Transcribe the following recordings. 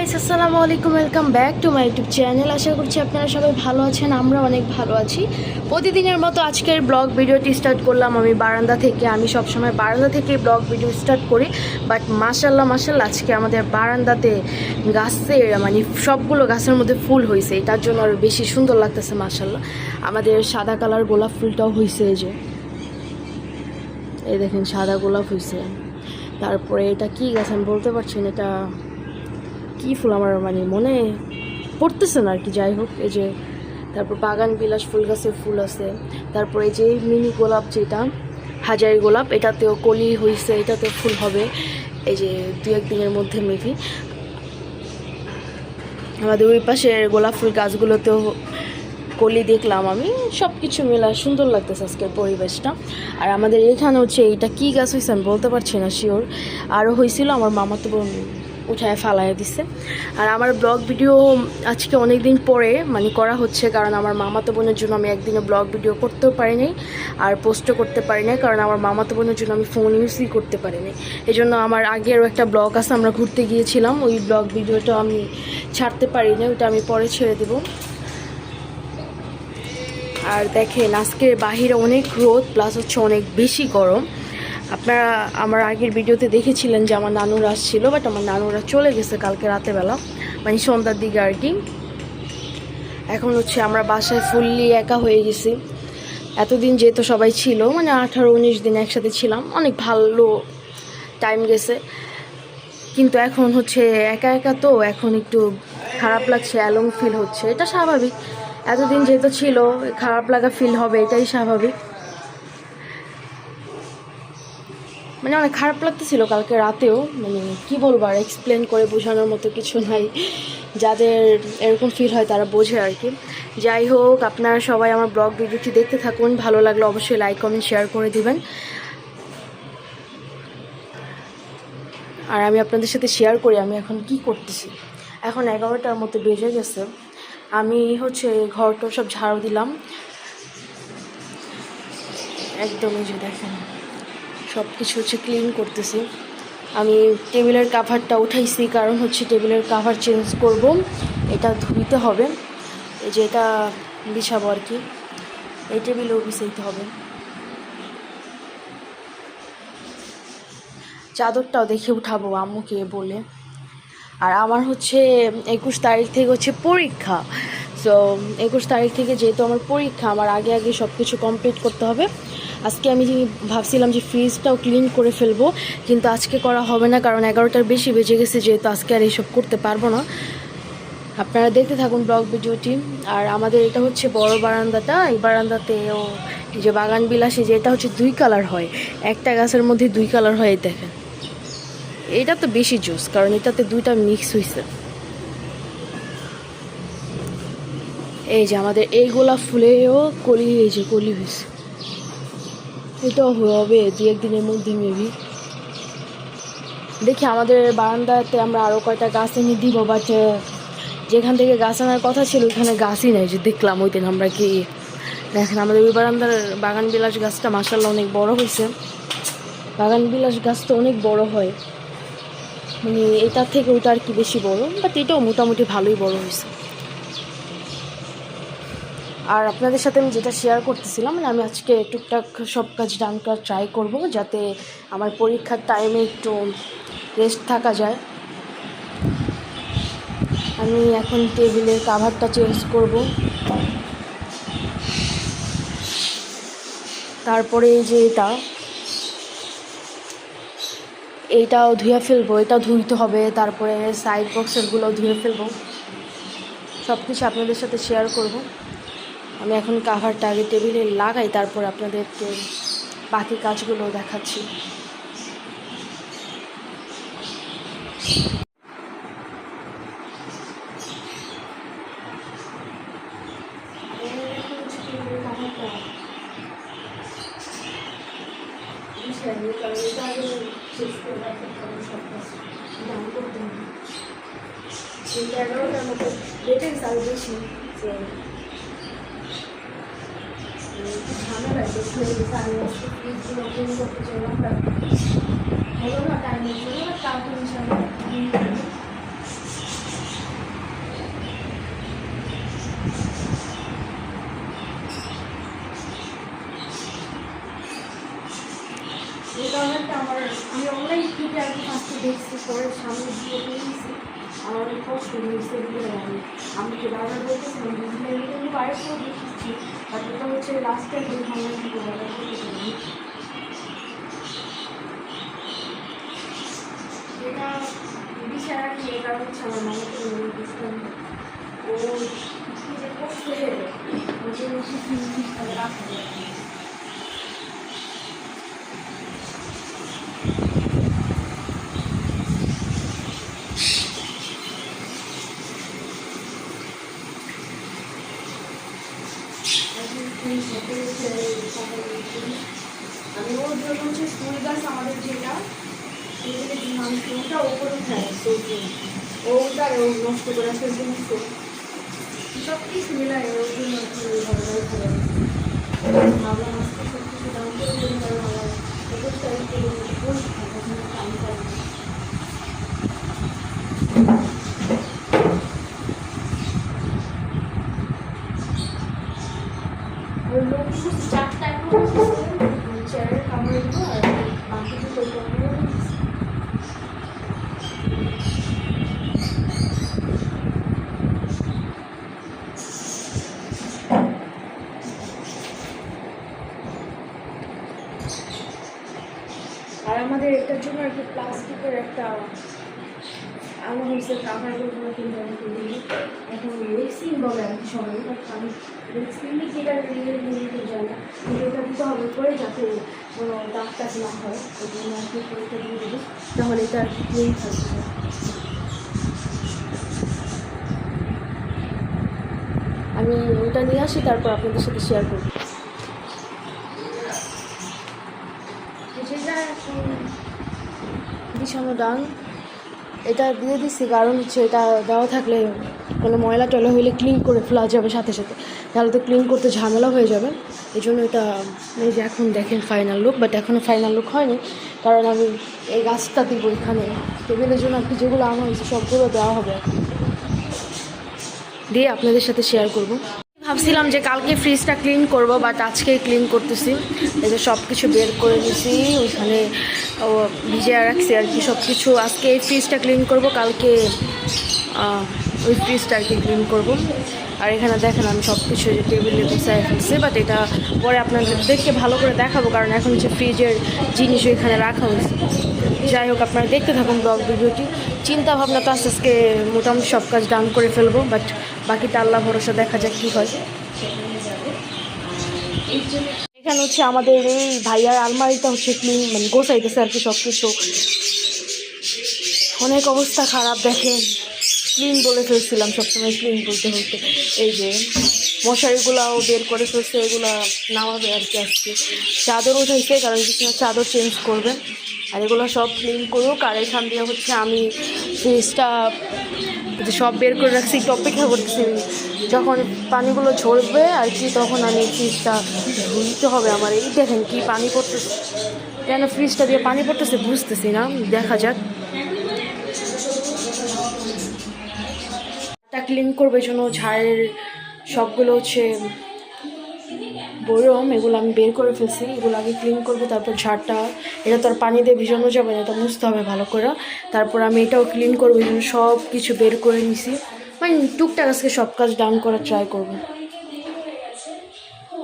Guys, আসসালামু আলাইকুম। Welcome back to my YouTube channel. আশা করছি আপনারা সবাই ভালো আছেন, আমরা অনেক ভালো আছি। প্রতিদিনের মতো আজকের ব্লগ ভিডিওটি স্টার্ট করলাম আমি বারান্দা থেকে। আমি সবসময় বারান্দা থেকে ব্লগ ভিডিও স্টার্ট করি, বাট মাশাল্লাহ আজকে আমাদের বারান্দাতে গাছের সবগুলো গাছের মধ্যে ফুল হয়েছে, এটার জন্য আরও বেশি সুন্দর লাগতেছে মাশাল্লাহ। আমাদের সাদা কালার গোলাপ ফুলটাও হয়েছে, এই দেখেন সাদা গোলাপ হয়েছে। তারপরে এটা কি গাছ আমি বলতে পারছি না, এটা কি ফুল আমার মনে পড়তেছে না আর কি। যাই হোক, এই যে তারপর বাগান বিলাস ফুল গাছের ফুল আছে। তারপরে এই যে মিনি গোলাপ, যেটা হাজারি গোলাপ, এটাতেও কলি হয়েছে, এটাতেও ফুল হবে এই যে দু একদিনের মধ্যে মেবি। আমাদের ওই পাশের গোলাপ ফুল গাছগুলোতেও কলি দেখলাম আমি। সব কিছু মেলা সুন্দর লাগতেছে আজকের পরিবেশটা। আর আমাদের এখানে হচ্ছে এইটা কি গাছ হয়েছে আমি বলতে পারছি না শিওর, আরও হয়েছিল, আমার মামা তো উঠায় ফালাইয়া দিছে। আর আমার ব্লগ ভিডিও আজকে অনেক দিন পরে করা হচ্ছে, কারণ আমার মামাতো বোনের জন্য আমি একদিনে ব্লগ ভিডিও করতেও পারিনি আর পোস্টও করতে পারি নাই, কারণ আমার মামাতো বোনের জন্য আমি ফোন ইউজই করতে পারিনি। এই জন্য আমার আগেরও একটা ব্লগ আছে, আমরা ঘুরতে গিয়েছিলাম, ওই ব্লগ ভিডিওটা আমি ছাড়তে পারিনি, ওটা আমি পরে ছেড়ে দেবো। আর দেখেন আজকে বাহিরে অনেক রোদ, প্লাস হচ্ছে অনেক বেশি গরম। আপনারা আমার আগের ভিডিওতে দেখেছিলেন যে আমার নানুরা আসছিল, বাট আমার নানুরা চলে গেছে কালকে রাতেবেলা, সন্ধ্যার দিকে আর কি। এখন হচ্ছে আমরা বাসায় ফুললি একা হয়ে গেছি। এতদিন যেহেতু সবাই ছিল, 18-19 দিন একসাথে ছিলাম, অনেক ভালো টাইম গেছে। কিন্তু এখন হচ্ছে একা একা, তো এখন একটু খারাপ লাগছে, অ্যালোং ফিল হচ্ছে, এটা স্বাভাবিক। এতদিন যেহেতু ছিল, খারাপ লাগা ফিল হবে, এটাই স্বাভাবিক। অনেক খারাপ লাগতেছিল কালকে রাতেও, কি বলবো আর, এক্সপ্লেন করে বোঝানোর মতো কিছু নাই। যাদের এরকম ফিল হয় তারা বোঝে আর কি। যাই হোক, আপনারা সবাই আমার ব্লগ ভিডিওটি দেখতে থাকুন, ভালো লাগলে অবশ্যই লাইক কমেন্ট শেয়ার করে দিবেন। আর আমি আপনাদের সাথে শেয়ার করি আমি এখন কি করতেছি। এখন 11টার মতো বেজে গেছে, আমি হচ্ছে ঘরটা সব ঝাড়ু দিলাম একদমই, যে দেখেন সব কিছু হচ্ছে ক্লিন করতেছি। আমি টেবিলের কাভারটা উঠাইছি, কারণ হচ্ছে টেবিলের কাভার চেঞ্জ করব, এটা ধুইতে হবে। এই যে এটা বিছাবো আর কি, এই টেবিলেও বিছাইতে হবে। চাদরটাও দেখে উঠাবো আম্মুকে বলে। আর আমার হচ্ছে 21 তারিখ থেকে হচ্ছে পরীক্ষা। সো 21 তারিখ থেকে যেহেতু আমার পরীক্ষা, আমার আগে সব কিছু কমপ্লিট করতে হবে। আজকে আমি ভাবছিলাম যে ফ্রিজটাও ক্লিন করে ফেলবো, কিন্তু আজকে করা হবে না, কারণ 11টার বেশি বেজে গেছে, যেহেতু আজকে আর এইসব করতে পারবো না। আপনারা দেখতে থাকুন ব্লগ ভিডিওটি। আর আমাদের এটা হচ্ছে বড় বারান্দাটা, এই বারান্দাতেও যে বাগান বিলাসে, যে এটা হচ্ছে 2 কালার হয়, একটা গাছের মধ্যে 2 কালার হয়, দেখেন এটা তো বেশি জোস, কারণ এটাতে 2টা মিক্স হয়েছে। এই যে আমাদের এই গোলাপ ফুলেও কলি, এই যে কলি হয়েছে, এটাও হবে 2-1 দিনের মধ্যে মেবি। দেখি আমাদের বারান্দাতে আমরা আরও কয়টা গাছ এনে দিব, বাট যেখান থেকে গাছ আনার কথা ছিল ওইখানে গাছই নেই, যে দেখলাম ওই দিন আমরা কি। দেখেন আমাদের ওই বারান্দার বাগান বিলাস গাছটা মাশাআল্লাহ অনেক বড় হয়েছে। বাগান বিলাস গাছ তো অনেক বড় হয়, এটার থেকে ওইটা আর কি বেশি বড়, বাট এটাও মোটামুটি ভালোই বড় হয়েছে। আর আপনাদের সাথে আমি যেটা শেয়ার করতেছিলাম, আমি আজকে টুকটাক সব কাজ ডান করার ট্রাই করব, যাতে আমার পরীক্ষার টাইমে একটু রেস্ট থাকা যায়। আমি এখন টেবিলের কাভারটা চেঞ্জ করব, তারপরে এই যে এইটাও ধুয়ে ফেলবো, এটা ধুইতে হবে, তারপরে সাইড বক্সেরগুলো ধুয়ে ফেলবো, সব কিছু আপনাদের সাথে শেয়ার করব। আমি এখন কাভারটা আগে টেবিলে লাগাই, তারপর আপনাদেরকে বাকি কাজগুলো দেখাচ্ছি। এগারোটার মতো বেটে গেছে, আরও বেশি ঝামেলা বেশি হয়ে গেছে। আমি আজকে ফ্রিজগুলো ক্লিন করতে চাইলাম, হলো না টাইমের জন্য, তারপর ইনশাআল্লাহ আমার অনেক কষ্ট হয়েছে আমি কি বারবার বলতেছিলাম কিন্তু বাইরে করে দিচ্ছি, বাট ওটা হচ্ছে লাস্ট টাইম বারবার করতে পারি। এটা বিষয় রাখি, এটা হচ্ছে আমার মামাকে বুঝতাম ও কি যে করছে ওই জন্য রাখতে আমি ওর জন্য হচ্ছে ফুল গাছ আমাদের যেটা ওটা ওপরে খায় ওটা ও নষ্ট করে আসার জন্য সব কিছু মিলাই ওর জন্য ভালোভাবে খাবার ভাবলাম আজকে সব কিছু দাম করে দিন, কারণ আমার 21 তারিখ থেকে পরীক্ষা তখন আমি পারি না। ওই লোক শুধু 4টা চেয়ারের কামড়গুলো আর বাকি দুটো আর আমাদের এটার জন্য একটা প্লাস্টিকের একটা আলো হয়েছে কাভারগুলো কিন্তু আমি কিনি এখন রেক্সিন বলে আর কি সবাই, বাট আমি রেক্সিনই যেটা নিতে যাই না, কিন্তু এটা দিতে হবে করে যাতে কোনো দাগ টাগ না হয়, ওই জন্য আর কি পরীক্ষা দিয়ে দেবো, তাহলে এটা আর কি ক্লিন থাকবে। আমি ওটা নিয়ে আসি, তারপর আপনাদের সাথে শেয়ার করব। যেটা এখন বিছানো ডান এটা দিয়ে দিচ্ছি, কারণ হচ্ছে এটা দেওয়া থাকলে কোনো ময়লা টয়লা হইলে ক্লিন করে ফেলা যাবে সাথে সাথে, তাহলে তো ক্লিন করতে ঝামেলা হয়ে যাবে। এই জন্য এটা এই যে এখন দেখেন ফাইনাল লুক, বাট এখনও ফাইনাল লুক হয়নি, কারণ আমি এই গাছটা দিব এখানে টেবিলের জন্য আর কি, যেগুলো আনা হয়েছে সবগুলো দেওয়া হবে এখন, দিয়ে আপনাদের সাথে শেয়ার করব। ভাবছিলাম যে কালকে ফ্রিজটা ক্লিন করব, বাট আজকেই ক্লিন করতেছি। এই যে সব কিছু বের করে নিয়েছি, ওইখানে ভিজে রাখছি আর কি সব কিছু। আজকে এই ফ্রিজটা ক্লিন করব, কালকে ওই ফ্রিজটা আর কি ক্লিন করব। আর এখানে দেখেন আমি সব কিছু যে টেবিলে গুছাই ফেলছি, বাট এটা পরে আপনাদেরকে ভালো করে দেখাবো, কারণ এখন হচ্ছে ফ্রিজের জিনিস এখানে রাখা হয়েছে। যাই হোক, আপনারা দেখতে থাকুন ব্লগ ভিডিওটি। চিন্তা ভাবনা তো আস্তে আস্তে মোটামুটি সব কাজ ডান করে ফেলবো, বাট বাকিটা আল্লাহ ভরসা, দেখা যাক কী হয়। এখানে হচ্ছে আমাদের এই ভাইয়ার আলমারিটা হচ্ছে ক্লিন মানে গোছাইতেছে আর কি সব কিছু। অনেক অবস্থা খারাপ, দেখেন ক্লিন বলে ফেলছিলাম, সবসময় ক্লিন বলতে বলতে। এই যে মশারিগুলাও বের করে ফেলছে, এগুলো নামাবে আর কি আজকে। চাদর উঠাইছে, কারণ বিছানার চাদর চেঞ্জ করবে, আর এগুলো সব ক্লিন করুক। আর এখান দিয়ে হচ্ছে আমি ফ্রিজটা সব বের করে রাখছি, একটু অপেক্ষা করতেছি যখন পানিগুলো ঝরবে আর কি, তখন আমি ফ্রিজটা ধুইতে হবে আমার। এই দেখেন কি পানি পড়তেছে, কেন ফ্রিজটা দিয়ে পানি পড়তেছে বুঝতেছি না, দেখা যাক। তা ক্লিন করবে জন্য ঝাড়ের সবগুলো হচ্ছে বরম, এগুলো আমি বের করে ফেলছি, এগুলো আগে ক্লিন করবো, তারপর ঝাড়টা, এটা তো আর পানি দিয়ে ভিজানো যাবে না, এটা মুছতে হবে ভালো করে। তারপর আমি এটাও ক্লিন করবো, এই জন্য সব কিছু বের করে নিছি, মানে টুকটাক আজকে সব কাজ ডান করার ট্রাই করবো।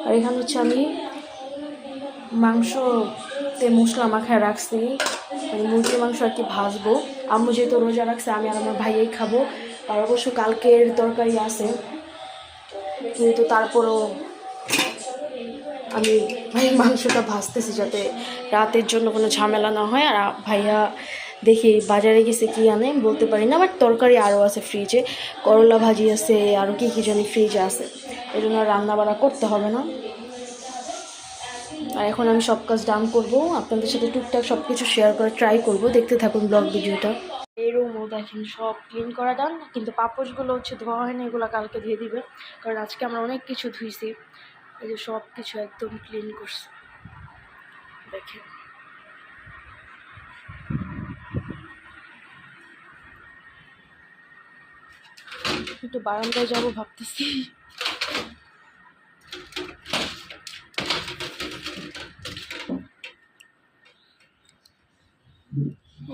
আর এখানে হচ্ছে আমি মাংসতে মশলা মাখায় রাখছি, মানে মুরগির মাংস আর কি ভাজবো। আম্মু যেহেতু রোজা রাখছে, আমি আর আমার ভাইয়াই খাবো, আর অবশ্য কালকের তরকারি আছে, কিন্তু তারপরও আমি মাংসটা ভাজতেছি যাতে রাতের জন্য কোনো ঝামেলা না হয়। আর ভাইয়া দেখি বাজারে গেছে কি আনে বলতে পারি না, বাট তরকারি আরও আছে ফ্রিজে, করলা ভাজি আছে, আরও কী কী জানি ফ্রিজে আছে, এই জন্য রান্না বান্না করতে হবে না। আর এখন আমি সব কাজ ডান করবো, আপনাদের সাথে টুকটাক সব কিছু শেয়ার করে ট্রাই করব, দেখতে থাকুন ব্লগ ভিডিওটা। এই রুমও দেখেন সব ক্লিন করা ডান, কিন্তু পাপোশগুলো হচ্ছে ধোয়া হয়নি, এগুলো কালকে ধুয়ে দিবে, কারণ আজকে আমরা অনেক কিছু ধুইছি। এই যে সব কিছু একদম ক্লিন করছে, দেখেন। একটু বারান্দায় যাবো ভাবতেছি।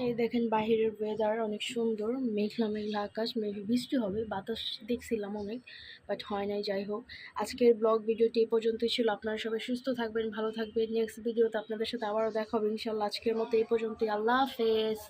এই দেখেন বাহিরের ওয়েদার অনেক সুন্দর, মেঘলা মেঘলা আকাশ, মেবি বৃষ্টি হবে, বাতাস দেখছিলাম অনেক, বাট হয় নাই। যাই হোক, আজকের ব্লগ ভিডিওটি এই পর্যন্তই ছিল। আপনারা সবাই সুস্থ থাকবেন, ভালো থাকবেন। নেক্সট ভিডিওতে আপনাদের সাথে আবারও দেখা হবে ইনশাল্লাহ। আজকের মতো এই পর্যন্তই। আল্লাহ হাফেজ।